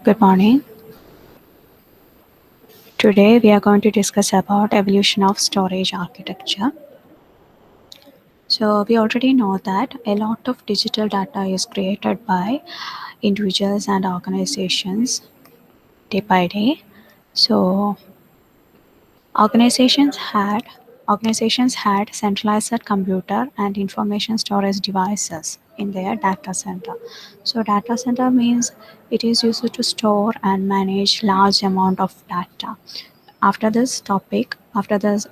Good morning. Today we are going to discuss about evolution of storage architecture. So we already know that a lot of digital data is created by individuals and organizations day by day. So organizations had organizations had centralized computer and information storage devices in their data center. So data center means it is used to store and manage large amount of data. After this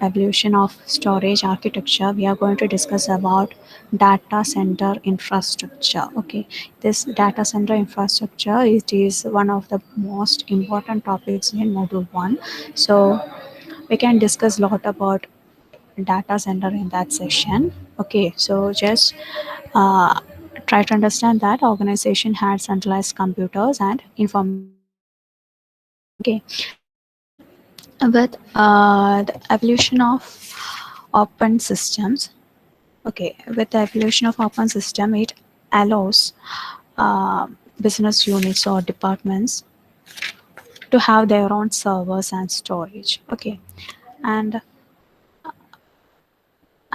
evolution of storage architecture, we are going to discuss about data center infrastructure. Okay, this data center infrastructure, it is one of the most important topics in module 1. So we can discuss a lot about data center in that session. Okay, so just uh, try to understand that organization had centralized computers and information storage devices. Okay, so with the evolution of open systems, okay, with the evolution of open system, it allows uh, business units or departments to have their own servers and storage. Okay, and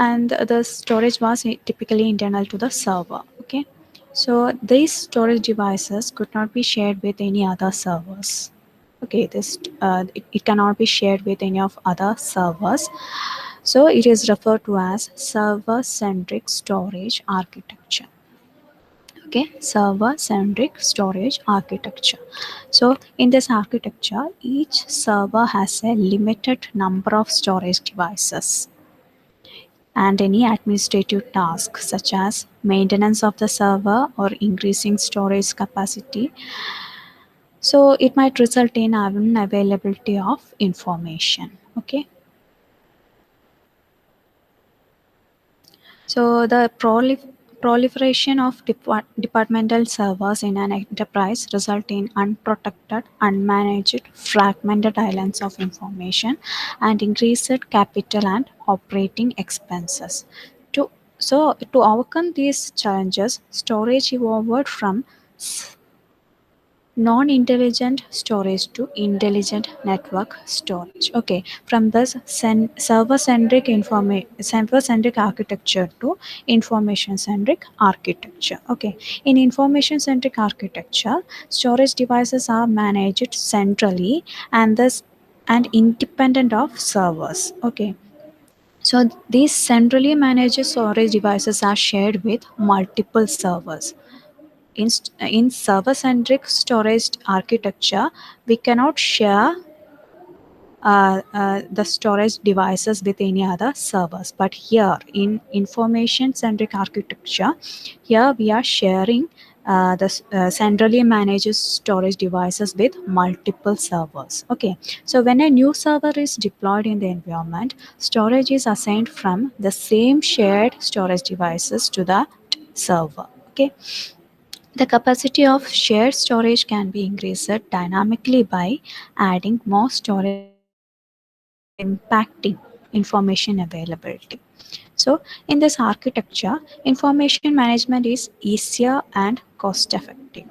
the storage was typically internal to the server. Okay, so these storage devices could not be shared with any other servers. Okay, it cannot be shared with any of other servers. So it is referred to as server centric storage architecture. Okay, server centric storage architecture. So in this architecture, each server has a limited number of storage devices, and any administrative task such as maintenance of the server or increasing storage capacity, so it might result in unavailability of information. Okay, so the proliferation of departmental servers in an enterprise result in unprotected, unmanaged, fragmented islands of information and increased capital and operating expenses. To to overcome these challenges, storage evolved from non-intelligent storage to intelligent network storage. Okay, from this server centric architecture to information centric architecture. Okay, in information centric architecture, storage devices are managed centrally and thus and independent of servers. Okay, so these centrally managed storage devices are shared with multiple servers. In server centric storage architecture, we cannot share the storage devices with any other servers, but here in information centric architecture, here we are sharing the centrally managed storage devices with multiple servers. Okay, so when a new server is deployed in the environment, storage is assigned from the same shared storage devices to the server. Okay, the capacity of shared storage can be increased dynamically by adding more storage devices without impacting information availability. So, in this architecture, information management is easier and cost effective.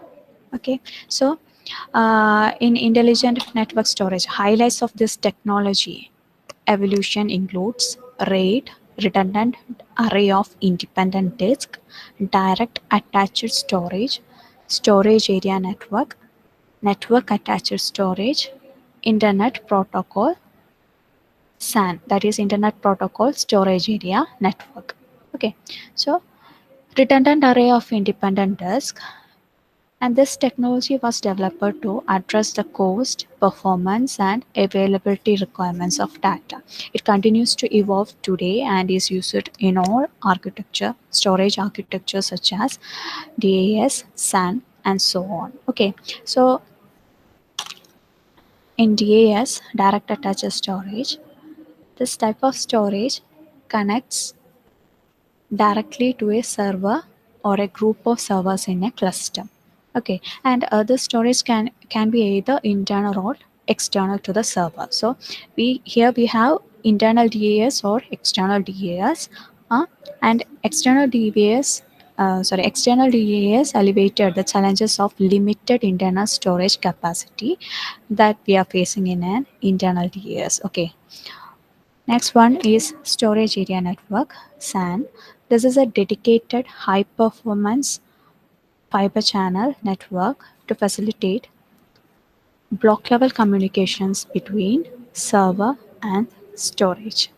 Okay, so in intelligent network storage, highlights of this technology evolution includes RAID, redundant array of independent disk, direct attached storage, storage area network, network attached storage, Internet Protocol, SAN, that is Internet Protocol Storage Area Network. Okay, so redundant array of independent disk, and this technology was developed to address the cost, performance, and availability requirements of data. It continues to evolve today and is used in all architecture, storage architecture such as DAS, SAN, and so on. Okay, so in DAS, direct attached storage, this type of storage connects directly to a server or a group of servers in a cluster. Okay, and other storage can be either internal or external to the server. So we have internal DAS or external DAS, and external DAS external DAS elevated the challenges of limited internal storage capacity that we are facing in an internal DAS. Okay. Next one is storage area network, SAN. This is a dedicated high performance fiber channel network to facilitate block level communications between server and storage.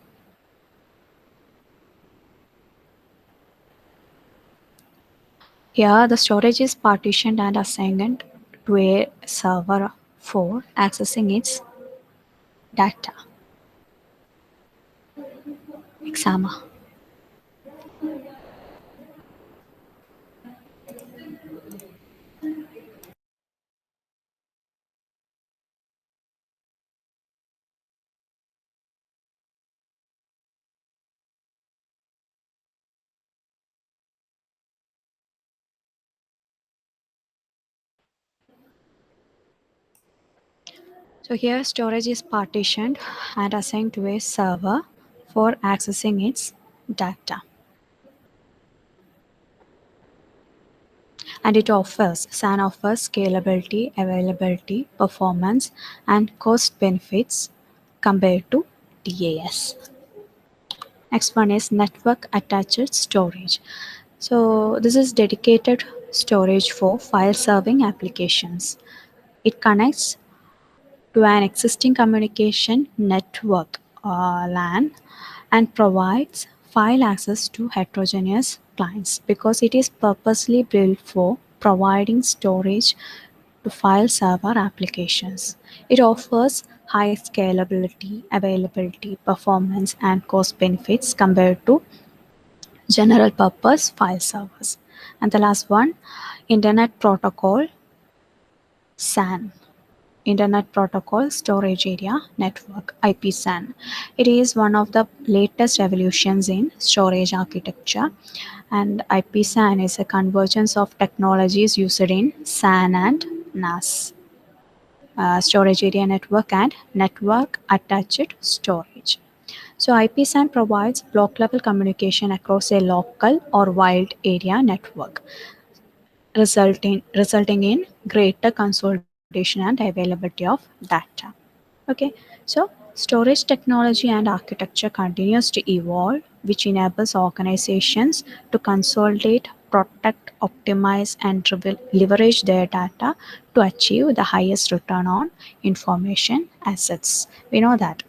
Here, the storage is partitioned and assigned to a server for accessing its data. Exama. So here, storage is partitioned and assigned to a server for accessing its data. And it offers SAN offers scalability, availability, performance, and cost benefits compared to DAS. Next one is network attached storage. So this is dedicated storage for file serving applications. It connects to an existing communication network LAN and provides file access to heterogeneous clients because it is purposely built for providing storage to file server applications. It offers high scalability, availability, performance, and cost benefits compared to general purpose file servers. And the last one, Internet Protocol SAN. Internet Protocol Storage Area Network (IPSAN). It is one of the latest evolutions in storage architecture, and IPSAN is a convergence of technologies used in SAN and NAS, storage area network and network attached storage. So IPSAN provides block level communication across a local or wide area network, resulting in greater consolidation and availability of data. Okay, so storage technology and architecture continues to evolve, which enables organizations to consolidate, protect, optimize, and leverage their data to achieve the highest return on information assets. We know that